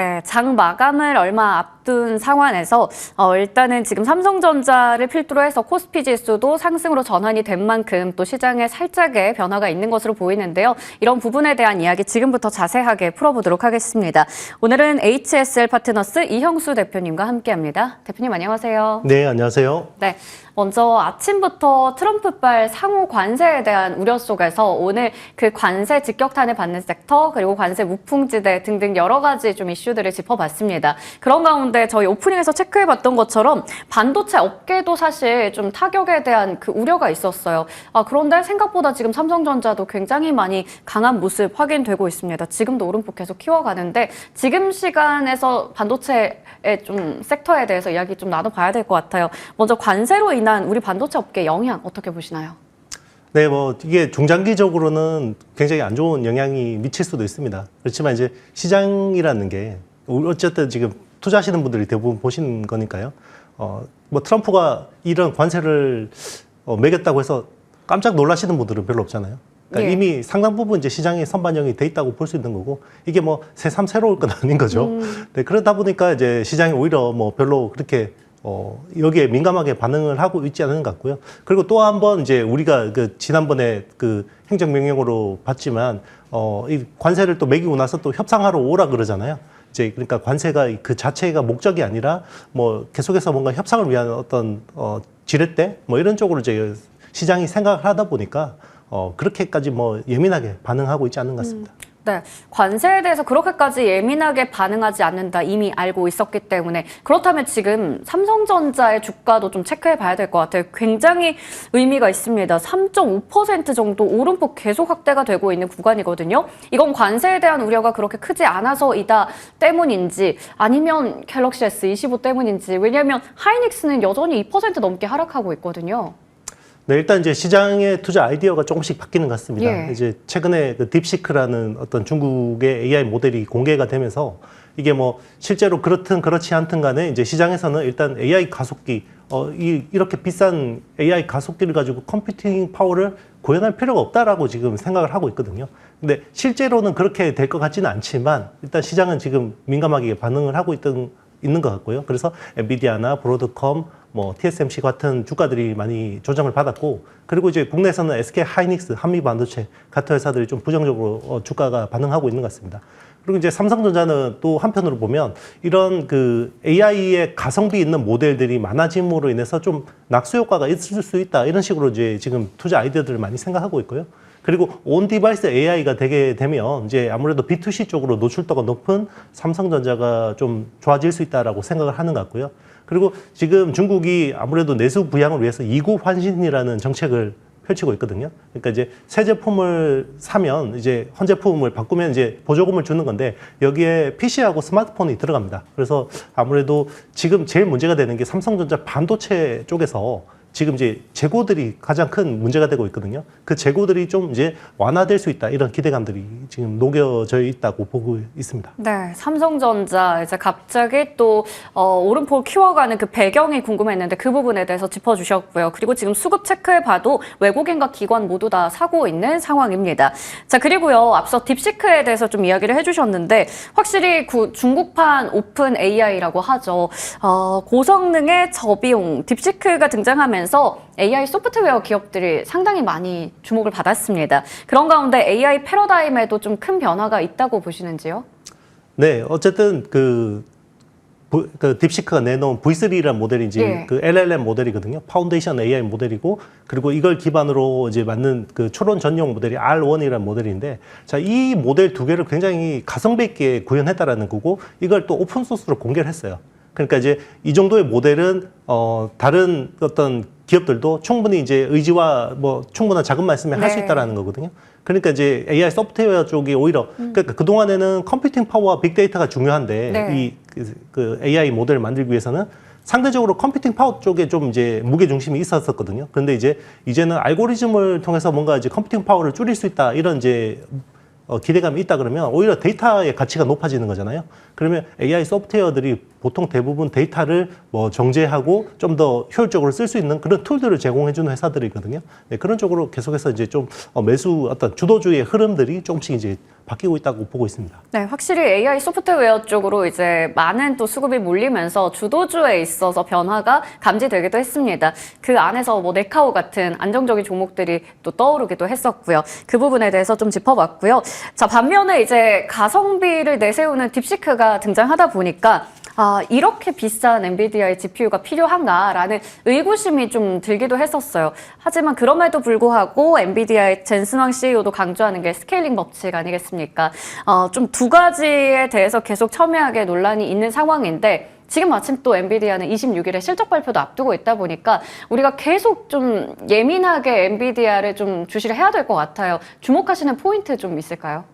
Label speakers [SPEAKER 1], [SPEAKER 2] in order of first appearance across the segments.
[SPEAKER 1] 네, 장 마감을 얼마 앞둔 상황에서 일단은 지금 삼성전자를 필두로 해서 코스피 지수도 상승으로 전환이 된 만큼 또 시장에 살짝의 변화가 있는 것으로 보이는데요. 이런 부분에 대한 이야기 지금부터 자세하게 풀어보도록 하겠습니다. 오늘은 HSL 파트너스 이형수 대표님과 함께합니다. 대표님 안녕하세요.
[SPEAKER 2] 네, 안녕하세요.
[SPEAKER 1] 네. 먼저 아침부터 트럼프발 상호 관세에 대한 우려 속에서 오늘 그 관세 직격탄을 받는 섹터 그리고 관세 무풍지대 등등 여러 가지 좀 이슈들을 짚어봤습니다. 그런 가운데 저희 오프닝에서 체크해봤던 것처럼 반도체 업계도 사실 좀 타격에 대한 그 우려가 있었어요. 그런데 생각보다 지금 삼성전자도 굉장히 많이 강한 모습 확인되고 있습니다. 지금도 오름폭 계속 키워가는데 지금 시간에서 반도체의 좀 섹터에 대해서 이야기 좀 나눠봐야 될 것 같아요. 먼저 관세로 인한 우리 반도체 업계 영향 어떻게 보시나요?
[SPEAKER 2] 네, 이게 중장기적으로는 굉장히 안 좋은 영향이 미칠 수도 있습니다. 그렇지만 이제 시장이라는 게 어쨌든 지금 투자하시는 분들이 대부분 보시는 거니까요. 트럼프가 이런 관세를 매겼다고 해서 깜짝 놀라시는 분들은 별로 없잖아요. 그러니까
[SPEAKER 1] 예.
[SPEAKER 2] 이미 상당 부분 이제 시장이 선반영이 돼 있다고 볼 수 있는 거고 이게 새삼 새로울 건 아닌 거죠. 네, 그러다 보니까 이제 시장이 오히려 별로 그렇게 여기에 민감하게 반응을 하고 있지 않은 것 같고요. 그리고 또 한 번 이제 우리가 지난번에 행정명령으로 봤지만, 이 관세를 또 매기고 나서 또 협상하러 오라 그러잖아요. 그러니까 관세가 그 자체가 목적이 아니라 계속해서 뭔가 협상을 위한 어떤, 지렛대? 이런 쪽으로 이제 시장이 생각을 하다 보니까, 그렇게까지 예민하게 반응하고 있지 않은 것 같습니다.
[SPEAKER 1] 네, 관세에 대해서 그렇게까지 예민하게 반응하지 않는다 이미 알고 있었기 때문에 그렇다면 지금 삼성전자의 주가도 좀 체크해 봐야 될 것 같아요. 굉장히 의미가 있습니다. 3.5% 정도 오름폭 계속 확대가 되고 있는 구간이거든요. 이건 관세에 대한 우려가 그렇게 크지 않아서이다 때문인지 아니면 갤럭시 S25 때문인지 왜냐하면 하이닉스는 여전히 2% 넘게 하락하고 있거든요.
[SPEAKER 2] 네, 일단 이제 시장의 투자 아이디어가 조금씩 바뀌는 것 같습니다.
[SPEAKER 1] 예.
[SPEAKER 2] 이제 최근에 딥시크라는 어떤 중국의 AI 모델이 공개가 되면서 이게 실제로 그렇든 그렇지 않든 간에 이제 시장에서는 일단 AI 가속기, 이렇게 비싼 AI 가속기를 가지고 컴퓨팅 파워를 구현할 필요가 없다라고 지금 생각을 하고 있거든요. 근데 실제로는 그렇게 될 것 같지는 않지만 일단 시장은 지금 민감하게 반응을 하고 있는 것 같고요. 그래서 엔비디아나 브로드컴, TSMC 같은 주가들이 많이 조정을 받았고, 그리고 이제 국내에서는 SK 하이닉스, 한미반도체 같은 회사들이 좀 부정적으로 주가가 반응하고 있는 것 같습니다. 그리고 이제 삼성전자는 또 한편으로 보면 이런 AI의 가성비 있는 모델들이 많아짐으로 인해서 좀 낙수 효과가 있을 수 있다. 이런 식으로 이제 지금 투자 아이디어들을 많이 생각하고 있고요. 그리고 온 디바이스 AI가 되게 되면 이제 아무래도 B2C 쪽으로 노출도가 높은 삼성전자가 좀 좋아질 수 있다라고 생각을 하는 것 같고요. 그리고 지금 중국이 아무래도 내수 부양을 위해서 이구 환신이라는 정책을 펼치고 있거든요. 그러니까 이제 새 제품을 사면 이제 헌 제품을 바꾸면 이제 보조금을 주는 건데 여기에 PC하고 스마트폰이 들어갑니다. 그래서 아무래도 지금 제일 문제가 되는 게 삼성전자 반도체 쪽에서 지금 이제 재고들이 가장 큰 문제가 되고 있거든요. 그 재고들이 좀 이제 완화될 수 있다. 이런 기대감들이 지금 녹여져 있다고 보고 있습니다.
[SPEAKER 1] 네, 삼성전자 이제 갑자기 또 오름폭을 키워가는 그 배경이 궁금했는데 그 부분에 대해서 짚어주셨고요. 그리고 지금 수급 체크해봐도 외국인과 기관 모두 다 사고 있는 상황입니다. 자, 그리고요 앞서 딥시크에 대해서 좀 이야기를 해주셨는데 확실히 중국판 오픈 AI라고 하죠. 고성능의 저비용 딥시크가 등장하면서 AI 소프트웨어 기업들이 상당히 많이 주목을 받았습니다. 그런 가운데 AI 패러다임에도 좀 큰 변화가 있다고 보시는지요?
[SPEAKER 2] 네, 어쨌든 딥시크가 내놓은 V3라는 모델이 이제
[SPEAKER 1] 예.
[SPEAKER 2] LLM 모델이거든요. 파운데이션 AI 모델이고, 그리고 이걸 기반으로 이제 만든 초론 전용 모델이 R1이라는 모델인데, 자, 이 모델 두 개를 굉장히 가성비 있게 구현했다라는 거고, 이걸 또 오픈소스로 공개를 했어요. 그러니까 이제 이 정도의 모델은 다른 어떤 기업들도 충분히 이제 의지와 충분한 자금만 있으면 할 수 있다라는 거거든요. 그러니까 이제 AI 소프트웨어 쪽이 오히려 그러니까 그동안에는 컴퓨팅 파워와 빅데이터가 중요한데 이 AI 모델을 만들기 위해서는 상대적으로 컴퓨팅 파워 쪽에 좀 이제 무게 중심이 있었거든요. 그런데 이제는 알고리즘을 통해서 뭔가 이제 컴퓨팅 파워를 줄일 수 있다 이런 이제 기대감이 있다 그러면 오히려 데이터의 가치가 높아지는 거잖아요. 그러면 AI 소프트웨어들이 보통 대부분 데이터를 뭐 정제하고 좀 더 효율적으로 쓸 수 있는 그런 툴들을 제공해주는 회사들이거든요. 네, 그런 쪽으로 계속해서 이제 좀 매수 어떤 주도주의 흐름들이 조금씩 이제 바뀌고 있다고 보고 있습니다.
[SPEAKER 1] 네, 확실히 AI 소프트웨어 쪽으로 이제 많은 또 수급이 몰리면서 주도주에 있어서 변화가 감지되기도 했습니다. 그 안에서 뭐 네카오 같은 안정적인 종목들이 또 떠오르기도 했었고요. 그 부분에 대해서 좀 짚어봤고요. 자, 반면에 이제 가성비를 내세우는 딥시크가 등장하다 보니까 이렇게 비싼 엔비디아의 GPU가 필요한가라는 의구심이 좀 들기도 했었어요. 하지만 그럼에도 불구하고 엔비디아의 젠슨 황 CEO도 강조하는 게 스케일링 법칙 아니겠습니까? 좀 두 가지에 대해서 계속 첨예하게 논란이 있는 상황인데 지금 마침 또 엔비디아는 26일에 실적 발표도 앞두고 있다 보니까 우리가 계속 좀 예민하게 엔비디아를 좀 주시를 해야 될 것 같아요. 주목하시는 포인트 좀 있을까요?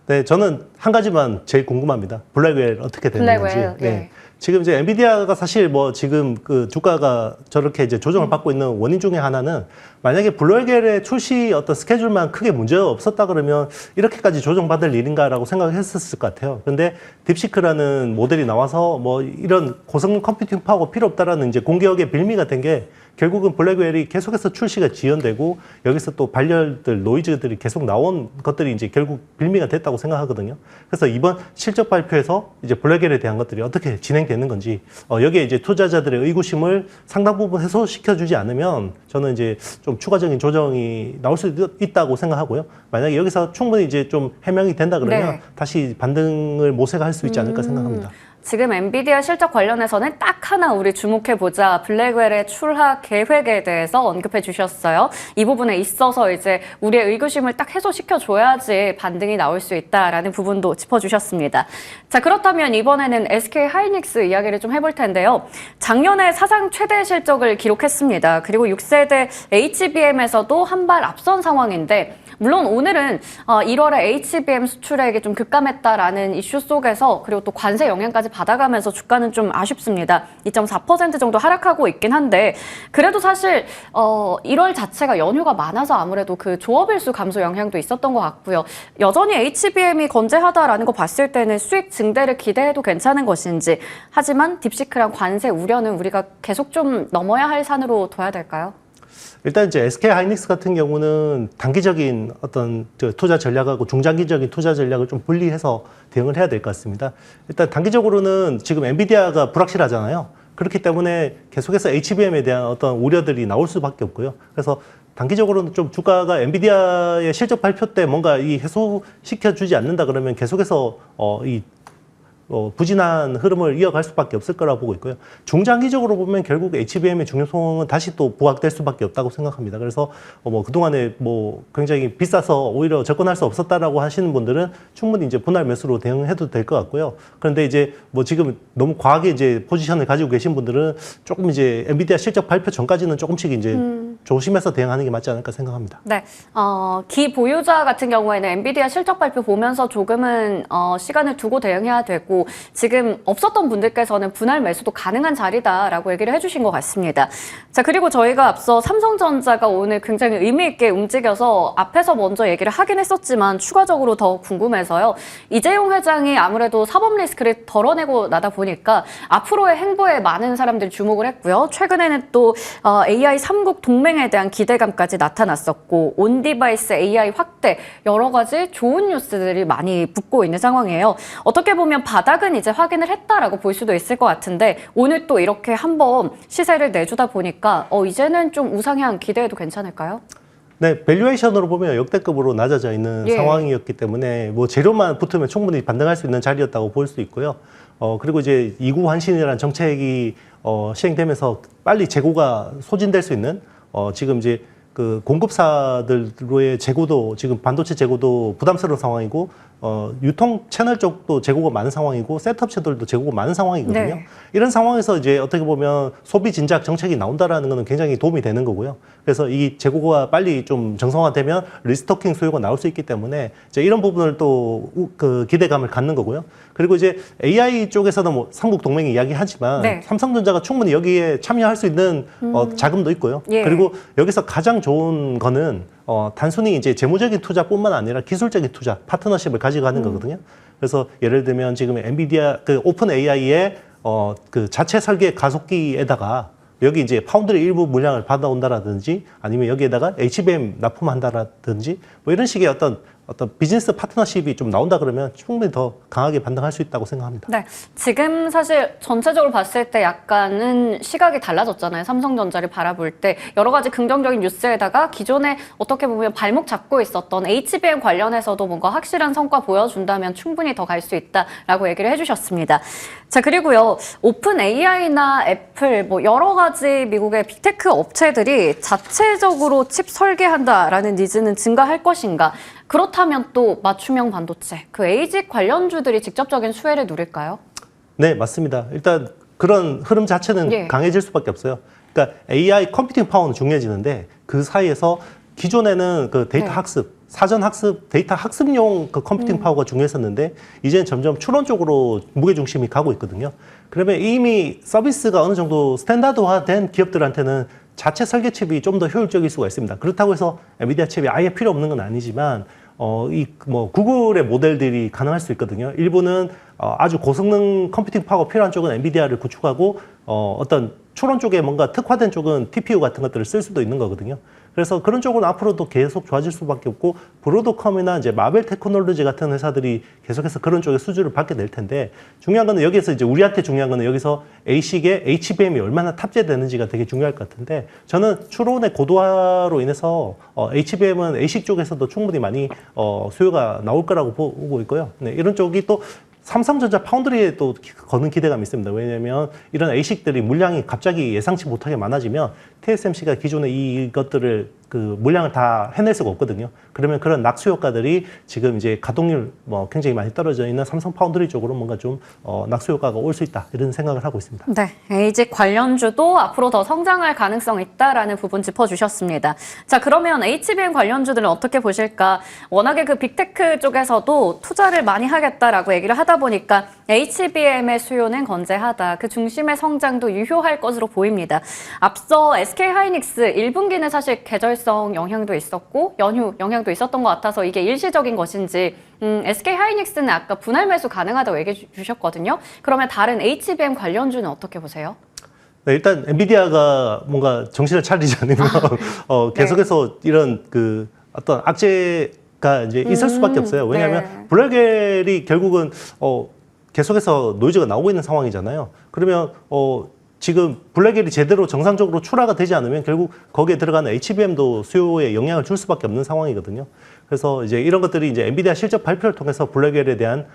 [SPEAKER 2] 네, 저는 한 가지만 제일 궁금합니다. 블랙웰 어떻게 되는 건지.
[SPEAKER 1] 블랙웰,
[SPEAKER 2] 네.
[SPEAKER 1] 예.
[SPEAKER 2] 지금 이제 엔비디아가 사실 뭐 지금 그 주가가 저렇게 이제 조정을 받고 있는 원인 중에 하나는 만약에 블랙웰의 출시 어떤 스케줄만 크게 문제가 없었다 그러면 이렇게까지 조정받을 일인가라고 생각했었을 것 같아요. 근데 딥시크라는 모델이 나와서 뭐 이런 고성능 컴퓨팅 파워가 필요 없다라는 이제 공개역의 빌미가 된 게 결국은 블랙웰이 계속해서 출시가 지연되고 여기서 또 발열들, 노이즈들이 계속 나온 것들이 이제 결국 빌미가 됐다고 생각하거든요. 그래서 이번 실적 발표에서 이제 블랙웰에 대한 것들이 어떻게 진행되는 건지 여기에 이제 투자자들의 의구심을 상당 부분 해소시켜주지 않으면 저는 이제 좀 추가적인 조정이 나올 수 있다고 생각하고요. 만약에 여기서 충분히 이제 좀 해명이 된다 그러면
[SPEAKER 1] 네.
[SPEAKER 2] 다시 반등을 모색할 수 있지 않을까 생각합니다.
[SPEAKER 1] 지금 엔비디아 실적 관련해서는 딱 하나 우리 주목해보자. 블랙웰의 출하 계획에 대해서 언급해 주셨어요. 이 부분에 있어서 이제 우리의 의구심을 딱 해소시켜줘야지 반등이 나올 수 있다라는 부분도 짚어주셨습니다. 자, 그렇다면 이번에는 SK 하이닉스 이야기를 좀 해볼 텐데요. 작년에 사상 최대 실적을 기록했습니다. 그리고 6세대 HBM에서도 한 발 앞선 상황인데 물론 오늘은 1월에 HBM 수출액이 좀 급감했다라는 이슈 속에서 그리고 또 관세 영향까지 받아가면서 주가는 좀 아쉽습니다. 2.4% 정도 하락하고 있긴 한데 그래도 사실 1월 자체가 연휴가 많아서 아무래도 그 조업일수 감소 영향도 있었던 것 같고요. 여전히 HBM이 건재하다라는 거 봤을 때는 수익 증대를 기대해도 괜찮은 것인지 하지만 딥시크랑 관세 우려는 우리가 계속 좀 넘어야 할 산으로 둬야 될까요?
[SPEAKER 2] 일단 이제 SK 하이닉스 같은 경우는 단기적인 어떤 투자 전략하고 중장기적인 투자 전략을 좀 분리해서 대응을 해야 될 것 같습니다. 일단 단기적으로는 지금 엔비디아가 불확실하잖아요. 그렇기 때문에 계속해서 HBM에 대한 어떤 우려들이 나올 수밖에 없고요. 그래서 단기적으로는 좀 주가가 엔비디아의 실적 발표 때 뭔가 이 해소시켜주지 않는다 그러면 계속해서 부진한 흐름을 이어갈 수밖에 없을 거라고 보고 있고요. 중장기적으로 보면 결국 HBM의 중요성은 다시 또 부각될 수밖에 없다고 생각합니다. 그래서 그동안에 굉장히 비싸서 오히려 접근할 수 없었다라고 하시는 분들은 충분히 이제 분할 매수로 대응해도 될 것 같고요. 그런데 이제 지금 너무 과하게 이제 포지션을 가지고 계신 분들은 조금 이제 엔비디아 실적 발표 전까지는 조금씩 이제 조심해서 대응하는 게 맞지 않을까 생각합니다.
[SPEAKER 1] 네, 기보유자 같은 경우에는 엔비디아 실적 발표 보면서 조금은 시간을 두고 대응해야 되고 지금 없었던 분들께서는 분할 매수도 가능한 자리다라고 얘기를 해주신 것 같습니다. 자, 그리고 저희가 앞서 삼성전자가 오늘 굉장히 의미 있게 움직여서 앞에서 먼저 얘기를 하긴 했었지만 추가적으로 더 궁금해서요. 이재용 회장이 아무래도 사법 리스크를 덜어내고 나다 보니까 앞으로의 행보에 많은 사람들이 주목을 했고요. 최근에는 또 AI 3국 동맹에 대한 기대감까지 나타났었고 온디바이스 AI 확대 여러 가지 좋은 뉴스들이 많이 붙고 있는 상황이에요. 어떻게 보면 바닥은 이제 확인을 했다라고 볼 수도 있을 것 같은데 오늘 또 이렇게 한번 시세를 내주다 보니까 이제는 좀 우상향 기대해도 괜찮을까요?
[SPEAKER 2] 네, 밸류에이션으로 보면 역대급으로 낮아져 있는 상황이었기 때문에 재료만 붙으면 충분히 반등할 수 있는 자리였다고 볼 수 있고요. 그리고 이제 이구 환신이라는 정책이 시행되면서 빨리 재고가 소진될 수 있는 지금 이제 그 공급사들의 재고도 지금 반도체 재고도 부담스러운 상황이고 유통 채널 쪽도 재고가 많은 상황이고 셋업체들도 재고가 많은 상황이거든요.
[SPEAKER 1] 네.
[SPEAKER 2] 이런 상황에서 이제 어떻게 보면 소비 진작 정책이 나온다라는 것은 굉장히 도움이 되는 거고요. 그래서 이 재고가 빨리 좀 정상화되면 리스토킹 수요가 나올 수 있기 때문에 이제 이런 부분을 또 그 기대감을 갖는 거고요. 그리고 이제 AI 쪽에서는 삼국 동맹이 이야기하지만
[SPEAKER 1] 네.
[SPEAKER 2] 삼성전자가 충분히 여기에 참여할 수 있는 자금도 있고요.
[SPEAKER 1] 예.
[SPEAKER 2] 그리고 여기서 가장 좋은 거는 단순히 이제 재무적인 투자뿐만 아니라 기술적인 투자, 파트너십을 가지고 가는 거거든요. 그래서 예를 들면 지금 엔비디아 그 오픈 AI의 그 자체 설계 가속기에다가 여기 이제 파운드리 일부 물량을 받아온다라든지 아니면 여기에다가 HBM 납품한다라든지 뭐 이런 식의 어떤 비즈니스 파트너십이 좀 나온다 그러면 충분히 더 강하게 반등할 수 있다고 생각합니다.
[SPEAKER 1] 네, 지금 사실 전체적으로 봤을 때 약간은 시각이 달라졌잖아요. 삼성전자를 바라볼 때 여러 가지 긍정적인 뉴스에다가 기존에 어떻게 보면 발목 잡고 있었던 HBM 관련해서도 뭔가 확실한 성과 보여준다면 충분히 더 갈 수 있다라고 얘기를 해주셨습니다. 자, 그리고요, 오픈 AI나 애플 뭐 여러 가지 미국의 빅테크 업체들이 자체적으로 칩 설계한다라는 니즈는 증가할 것인가? 그렇다면 또 맞춤형 반도체, 그 ASIC 관련주들이 직접적인 수혜를 누릴까요?
[SPEAKER 2] 네, 맞습니다. 일단 그런 흐름 자체는
[SPEAKER 1] 예.
[SPEAKER 2] 강해질 수밖에 없어요. 그러니까 AI 컴퓨팅 파워는 중요해지는데 그 사이에서 기존에는 그 데이터
[SPEAKER 1] 네.
[SPEAKER 2] 학습, 사전 학습, 데이터 학습용 그 컴퓨팅 파워가 중요했었는데 이제는 점점 추론 쪽으로 무게 중심이 가고 있거든요. 그러면 이미 서비스가 어느 정도 스탠다드화된 기업들한테는 자체 설계 칩이 좀 더 효율적일 수가 있습니다. 그렇다고 해서 엔비디아 칩이 아예 필요 없는 건 아니지만 구글의 모델들이 가능할 수 있거든요. 일부는 아주 고성능 컴퓨팅 파워가 필요한 쪽은 엔비디아를 구축하고 어떤 추론 쪽에 뭔가 특화된 쪽은 TPU 같은 것들을 쓸 수도 있는 거거든요. 그래서 그런 쪽은 앞으로도 계속 좋아질 수밖에 없고 브로드컴이나 이제 마벨 테크놀로지 같은 회사들이 계속해서 그런 쪽의 수주를 받게 될 텐데 중요한 거는 여기서 이제 우리한테 중요한 거는 여기서 ASIC에 HBM이 얼마나 탑재되는지가 되게 중요할 것 같은데 저는 추론의 고도화로 인해서 HBM은 ASIC 쪽에서도 충분히 많이 수요가 나올 거라고 보고 있고요. 네, 이런 쪽이 또 삼성전자 파운드리에 또 거는 기대감이 있습니다. 왜냐하면 이런 ASIC들이 물량이 갑자기 예상치 못하게 많아지면 TSMC가 기존에 이것들을 그 물량을 다 해낼 수가 없거든요. 그러면 그런 낙수 효과들이 지금 이제 가동률 굉장히 많이 떨어져 있는 삼성 파운드리 쪽으로 뭔가 좀 낙수 효과가 올 수 있다 이런 생각을 하고 있습니다.
[SPEAKER 1] 네, ASIC 관련주도 앞으로 더 성장할 가능성이 있다라는 부분 짚어주셨습니다. 자, 그러면 HBM 관련주들은 어떻게 보실까? 워낙에 그 빅테크 쪽에서도 투자를 많이 하겠다라고 얘기를 하다 보니까 HBM의 수요는 건재하다. 그 중심의 성장도 유효할 것으로 보입니다. 앞서 SK하이닉스 1분기는 사실 계절성 영향도 있었고 연휴 영향도 있었던 것 같아서 이게 일시적인 것인지 SK하이닉스는 아까 분할 매수 가능하다고 얘기해 주셨거든요. 그러면 다른 HBM 관련주는 어떻게 보세요?
[SPEAKER 2] 네, 일단 엔비디아가 뭔가 정신을 차리지 않으면 계속해서 이런 그 어떤 악재가 이제 있을 수밖에 없어요. 왜냐하면
[SPEAKER 1] 네.
[SPEAKER 2] 블랙웰이 결국은 계속해서 노이즈가 나오고 있는 상황이잖아요. 그러면 지금 블랙웰이 제대로 정상적으로 출하가 되지 않으면 결국 거기에 들어가는 HBM도 수요에 영향을 줄 수밖에 없는 상황이거든요. 그래서 이제 이런 것들이 이제 엔비디아 실적 발표를 통해서 블랙웰에 대한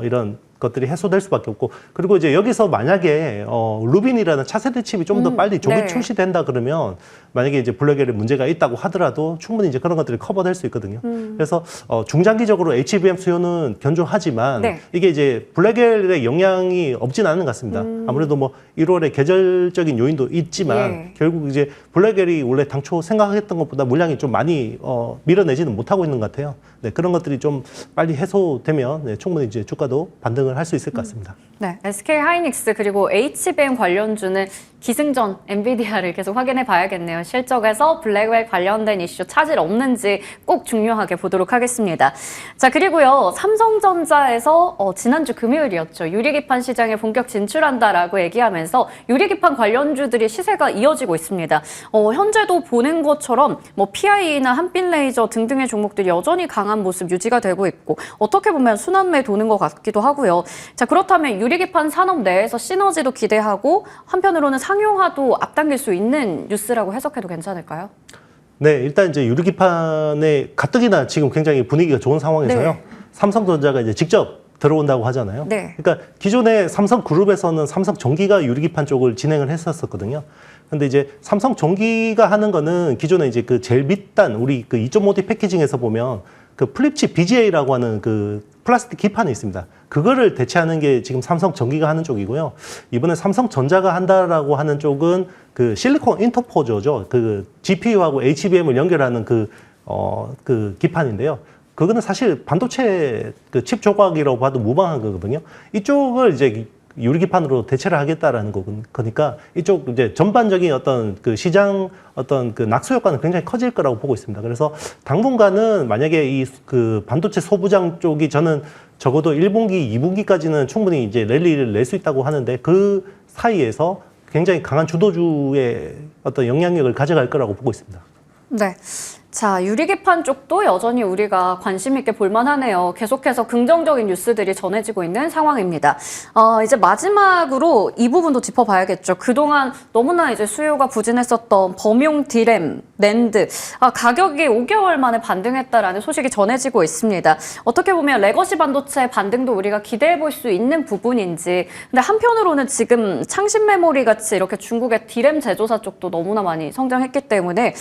[SPEAKER 2] 이런 것들이 해소될 수밖에 없고 그리고 이제 여기서 만약에 루빈이라는 차세대 칩이 좀 더 빨리 조기
[SPEAKER 1] 네.
[SPEAKER 2] 출시된다 그러면 만약에 이제 블랙웰에 문제가 있다고 하더라도 충분히 이제 그런 것들이 커버될 수 있거든요. 그래서 중장기적으로 HBM 수요는 견조하지만
[SPEAKER 1] 네.
[SPEAKER 2] 이게 이제 블랙웰의 영향이 없진 않은 것 같습니다. 아무래도 뭐 1월에 계절적인 요인도 있지만
[SPEAKER 1] 예.
[SPEAKER 2] 결국 이제 블랙웰이 원래 당초 생각했던 것보다 물량이 좀 많이 밀어내지는 못하고 있는 것 같아요. 네, 그런 것들이 좀 빨리 해소되면 네, 충분히 이제 주가도 반등을 할 수 있을 것 같습니다.
[SPEAKER 1] 네, SK하이닉스 그리고 HBM 관련주는 기승전 엔비디아를 계속 확인해 봐야겠네요. 실적에서 블랙웰 관련된 이슈 차질 없는지 꼭 중요하게 보도록 하겠습니다. 자, 그리고요. 삼성전자에서 지난주 금요일이었죠. 유리기판 시장에 본격 진출한다라고 얘기하면서 유리기판 관련주들이 시세가 이어지고 있습니다. 현재도 보는 것처럼 뭐 PI나 한빛레이저 등등의 종목들이 여전히 강한 모습 유지가 되고 있고 어떻게 보면 순환매 도는 것 같기도 하고요. 자, 그렇다면 유리기판 산업 내에서 시너지도 기대하고 한편으로는 상용화도 앞당길 수 있는 뉴스라고 해석해도 괜찮을까요?
[SPEAKER 2] 네, 일단 이제 유리기판의 가뜩이나 지금 굉장히 분위기가 좋은 상황에서요.
[SPEAKER 1] 네.
[SPEAKER 2] 삼성전자가 이제 직접 들어온다고 하잖아요.
[SPEAKER 1] 네.
[SPEAKER 2] 그러니까 기존에 삼성그룹에서는 삼성전기가 유리기판 쪽을 진행을 했었거든요. 근데 이제 삼성전기가 하는 거는 기존에 이제 그 제일 밑단 우리 그 2.5D 패키징에서 보면 그 플립칩 BGA라고 하는 그 플라스틱 기판이 있습니다. 그거를 대체하는 게 지금 삼성전기가 하는 쪽이고요. 이번에 삼성전자가 한다라고 하는 쪽은 그 실리콘 인터포저죠. 그 GPU하고 HBM을 연결하는 그 기판인데요. 그거는 사실 반도체 그 칩 조각이라고 봐도 무방한 거거든요. 이쪽을 이제 유리기판으로 대체를 하겠다라는 거니까 이쪽 이제 전반적인 어떤 그 시장 어떤 그 낙수 효과는 굉장히 커질 거라고 보고 있습니다. 그래서 당분간은 만약에 이 그 반도체 소부장 쪽이 저는 적어도 1분기, 2분기까지는 충분히 이제 랠리를 낼 수 있다고 하는데 그 사이에서 굉장히 강한 주도주의 어떤 영향력을 가져갈 거라고 보고 있습니다.
[SPEAKER 1] 네. 자, 유리기판 쪽도 여전히 우리가 관심 있게 볼만하네요. 계속해서 긍정적인 뉴스들이 전해지고 있는 상황입니다. 이제 마지막으로 이 부분도 짚어봐야겠죠. 그동안 너무나 이제 수요가 부진했었던 범용 디램, 낸드, 가격이 5개월 만에 반등했다라는 소식이 전해지고 있습니다. 어떻게 보면 레거시 반도체 반등도 우리가 기대해 볼 수 있는 부분인지. 근데 한편으로는 지금 창신 메모리 같이 이렇게 중국의 디램 제조사 쪽도 너무나 많이 성장했기 때문에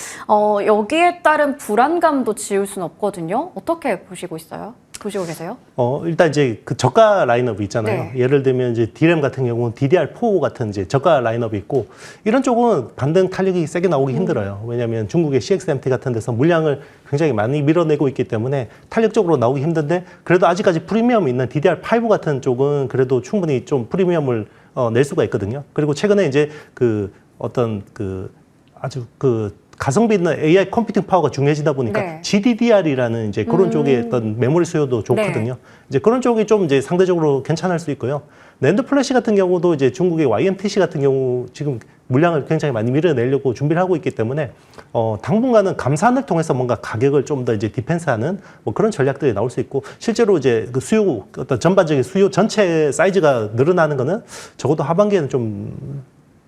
[SPEAKER 1] 여기에 따른 불안감도 지울 수는 없거든요. 어떻게 보시고 계세요?
[SPEAKER 2] 일단 이제 그 저가 라인업이 있잖아요.
[SPEAKER 1] 네.
[SPEAKER 2] 예를 들면 이제 DRAM 같은 경우는 DDR4 같은 이제 저가 라인업이 있고 이런 쪽은 반등 탄력이 세게 나오기 힘들어요. 왜냐하면 중국의 CXMT 같은 데서 물량을 굉장히 많이 밀어내고 있기 때문에 탄력적으로 나오기 힘든데 그래도 아직까지 프리미엄이 있는 DDR5 같은 쪽은 그래도 충분히 좀 프리미엄을 낼 수가 있거든요. 그리고 최근에 이제 그 어떤 그 아주 그 가성비 있는 AI 컴퓨팅 파워가 중요해지다 보니까
[SPEAKER 1] 네.
[SPEAKER 2] GDDR이라는 이제 그런 쪽의 어떤 메모리 수요도 좋거든요.
[SPEAKER 1] 네.
[SPEAKER 2] 이제 그런 쪽이 좀 이제 상대적으로 괜찮을 수 있고요. 낸드 플래시 같은 경우도 이제 중국의 YMTC 같은 경우 지금 물량을 굉장히 많이 밀어내려고 준비를 하고 있기 때문에 당분간은 감산을 통해서 뭔가 가격을 좀 더 이제 디펜스하는 뭐 그런 전략들이 나올 수 있고 실제로 이제 그 수요 어떤 전반적인 수요 전체 사이즈가 늘어나는 거는 적어도 하반기에는 좀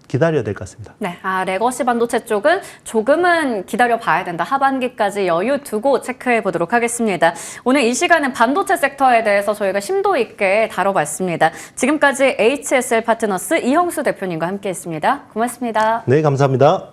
[SPEAKER 2] 기다려야 될 것 같습니다.
[SPEAKER 1] 네, 레거시 반도체 쪽은 조금은 기다려 봐야 된다. 하반기까지 여유 두고 체크해 보도록 하겠습니다. 오늘 이 시간은 반도체 섹터에 대해서 저희가 심도 있게 다뤄봤습니다. 지금까지 HSL 파트너스 이형수 대표님과 함께했습니다. 고맙습니다.
[SPEAKER 2] 네, 감사합니다.